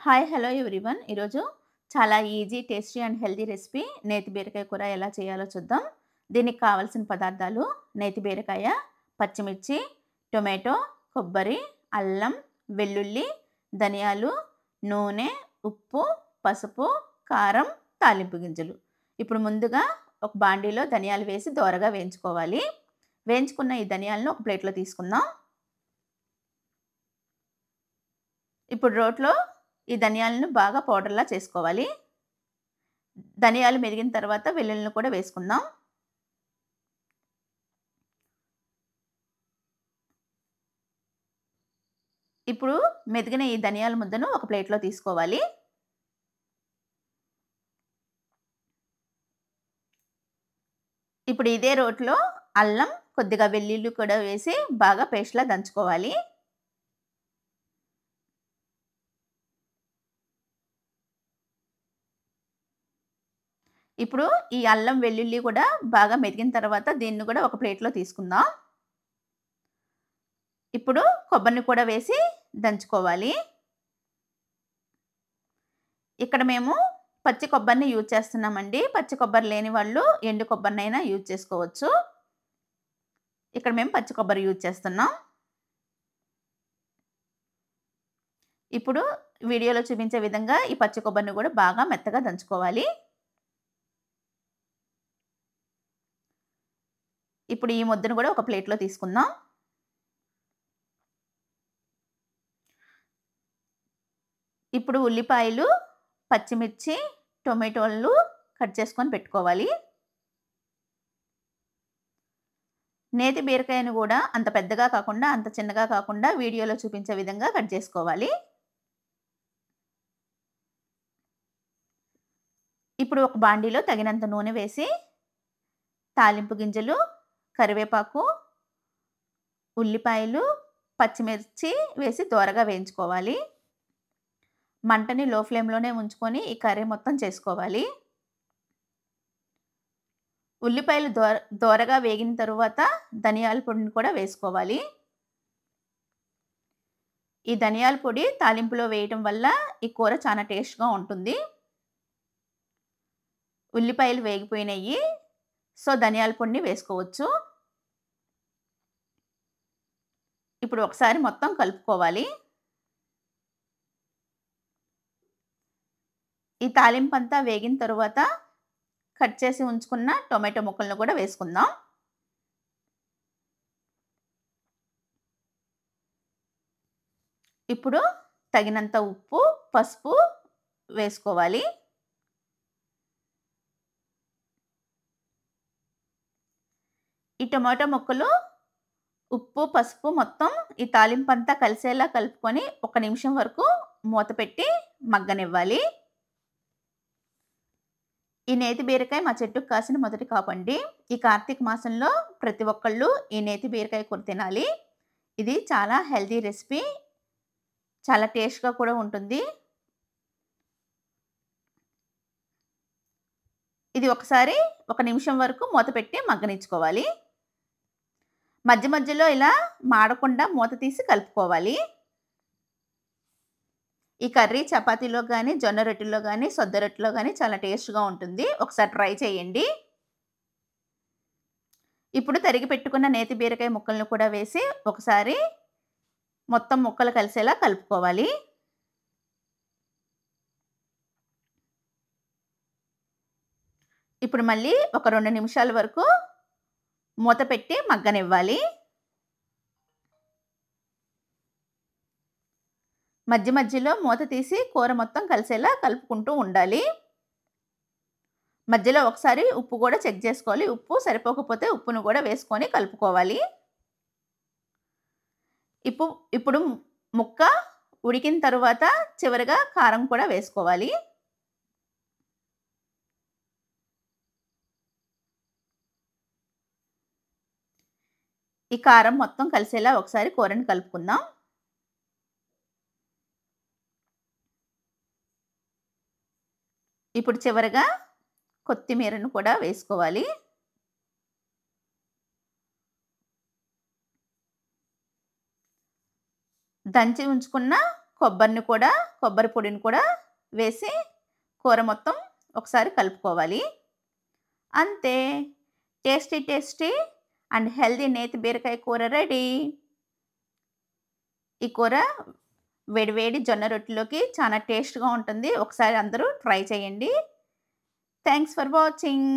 Hi hello everyone. ఈరోజు చాలా easy, tasty and healthy recipe నేతి బీరకాయ కూర ఎలా చేయాలో చూద్దాం. దీనికి కావాల్సిన పదార్థాలు: నేతి బీరకాయ, పచ్చిమిర్చి, టొమాటో, కొబ్బరి, అల్లం, వెల్లుల్లి, ధనియాలు, నూనె, ఉప్పు, పసుపు, కారం, తాలింపు గింజలు. ఇప్పుడు ముందుగా ఒక బాండీలో ధనియాలు వేసి దోరగా వేయించుకోవాలి. వేయించుకున్న ఈ ధనియాలను ఒక ప్లేట్లో తీసుకుందాం. ఇప్పుడు రోట్లో ఈ ధనియాలను బాగా పౌడర్‌లా చేసుకోవాలి. ధనియాలు మెరిగిన తర్వాత వెల్లుల్లిని కూడా వేసుకుందాం. ఇప్పుడు మెదిగిన ఈ ధనియాల ముద్దను ఒక ప్లేట్‌లో తీసుకోవాలి. ఇప్పుడు ఇదే రోట్లో అల్లం, కొద్దిగా వెల్లుల్లి కూడా వేసి బాగా పేస్ట్‌లా దంచుకోవాలి. ఇప్పుడు ఈ అల్లం, వెల్లుల్లి కూడా బాగా మెదిగిన తర్వాత దీన్ని కూడా ఒక ప్లేట్‌లో తీసుకుందాం. ఇప్పుడు కొబ్బరిని కూడా వేసి దంచుకోవాలి. ఇక్కడ మేము పచ్చి కొబ్బరిని యూజ్ చేస్తున్నామండి. పచ్చి కొబ్బరి లేని వాళ్ళు ఎండు కొబ్బరినైనా యూజ్ చేసుకోవచ్చు. ఇక్కడ మేము పచ్చి కొబ్బరి యూజ్ చేస్తున్నాం. ఇప్పుడు వీడియోలో చూపించే విధంగా ఈ పచ్చి కొబ్బరిని కూడా బాగా మెత్తగా దంచుకోవాలి. ఇప్పుడు ఈ ముద్దను కూడా ఒక ప్లేట్‌లో తీసుకుందాం. ఇప్పుడు ఉల్లిపాయలు, పచ్చిమిర్చి, టొమాటోలు కట్ చేసుకొని పెట్టుకోవాలి. నేతి బీరకాయను కూడా అంత పెద్దగా కాకుండా, అంత చిన్నగా కాకుండా వీడియోలో చూపించే విధంగా కట్ చేసుకోవాలి. ఇప్పుడు ఒక బాండీలో తగినంత నూనె వేసి తాలింపు గింజలు, కరివేపాకు, ఉల్లిపాయలు, పచ్చిమిర్చి వేసి దోరగా వేయించుకోవాలి. మంటని లో ఫ్లేమ్‌లోనే ఉంచుకొని ఈ కర్రీ మొత్తం చేసుకోవాలి. ఉల్లిపాయలు దోరగా వేగిన తరువాత ధనియాల పొడిని కూడా వేసుకోవాలి. ఈ ధనియాల పొడి తాలింపులో వేయటం వల్ల ఈ కూర చాలా టేస్ట్‌గా ఉంటుంది. ఉల్లిపాయలు వేగిపోయినయి. సో, ధనియాల పొడిని వేసుకోవచ్చు. ఇప్పుడు ఒకసారి మొత్తం కలుపుకోవాలి. ఈ తాలింపంతా వేగిన తరువాత కట్ చేసి ఉంచుకున్న టొమాటో ముక్కలను కూడా వేసుకుందాం. ఇప్పుడు తగినంత ఉప్పు, పసుపు వేసుకోవాలి. ఈ టొమాటో ముక్కలు, ఉప్పు, పసుపు మొత్తం ఈ తాలింపంతా కలిసేలా కలుపుకొని ఒక నిమిషం వరకు మూత పెట్టి మగ్గనివ్వాలి. ఈ నేతి బీరకాయ మా చెట్టుకు కాసిన మొదటి కాపండి. ఈ కార్తీక మాసంలో ప్రతి ఒక్కళ్ళు ఈ నేతి బీరకాయ కూర తినాలి. ఇది చాలా హెల్తీ రెసిపీ. చాలా టేస్ట్‌గా కూడా ఉంటుంది. ఇది ఒకసారి ఒక నిమిషం వరకు మూత పెట్టి మగ్గనిచ్చుకోవాలి. మధ్య మధ్యలో ఇలా మాడకుండా మూత తీసి కలుపుకోవాలి. ఈ కర్రీ చపాతీలో గానీ, జొన్న రొట్టెలో గానీ, సొద్ద రొట్టెలో గానీ చాలా టేస్ట్‌గా ఉంటుంది. ఒకసారి ట్రై చేయండి. ఇప్పుడు తరిగి పెట్టుకున్న నేతి బీరకాయ ముక్కలను కూడా వేసి ఒకసారి మొత్తం ముక్కలు కలిసేలా కలుపుకోవాలి. ఇప్పుడు మళ్ళీ ఒక 2 నిమిషాల వరకు మూత పెట్టి మగ్గనివ్వాలి. మధ్య మధ్యలో మూత తీసి కూర మొత్తం కలిసేలా కలుపుకుంటూ ఉండాలి. మధ్యలో ఒకసారి ఉప్పు కూడా చెక్ చేసుకోవాలి. ఉప్పు సరిపోకపోతే ఉప్పును కూడా వేసుకొని కలుపుకోవాలి. ఇప్పుడు ముక్క ఉడికిన తరువాత చివరగా కారం కూడా వేసుకోవాలి. ఈ కారం మొత్తం కలిసేలా ఒకసారి కూరని కలుపుకుందాం. ఇప్పుడు చివరగా కొత్తిమీరను కూడా వేసుకోవాలి. దంచి ఉంచుకున్న కొబ్బరి పొడిని కూడా వేసి కూర మొత్తం ఒకసారి కలుపుకోవాలి. అంతే. టేస్టీ అండ్ హెల్తీ నేతి బీరకాయ కూర రెడీ. ఈ కూర వేడి వేడి జొన్న రొట్టెలోకి చాలా టేస్ట్‌గా ఉంటుంది. ఒకసారి అందరూ ట్రై చేయండి. Thanks for watching.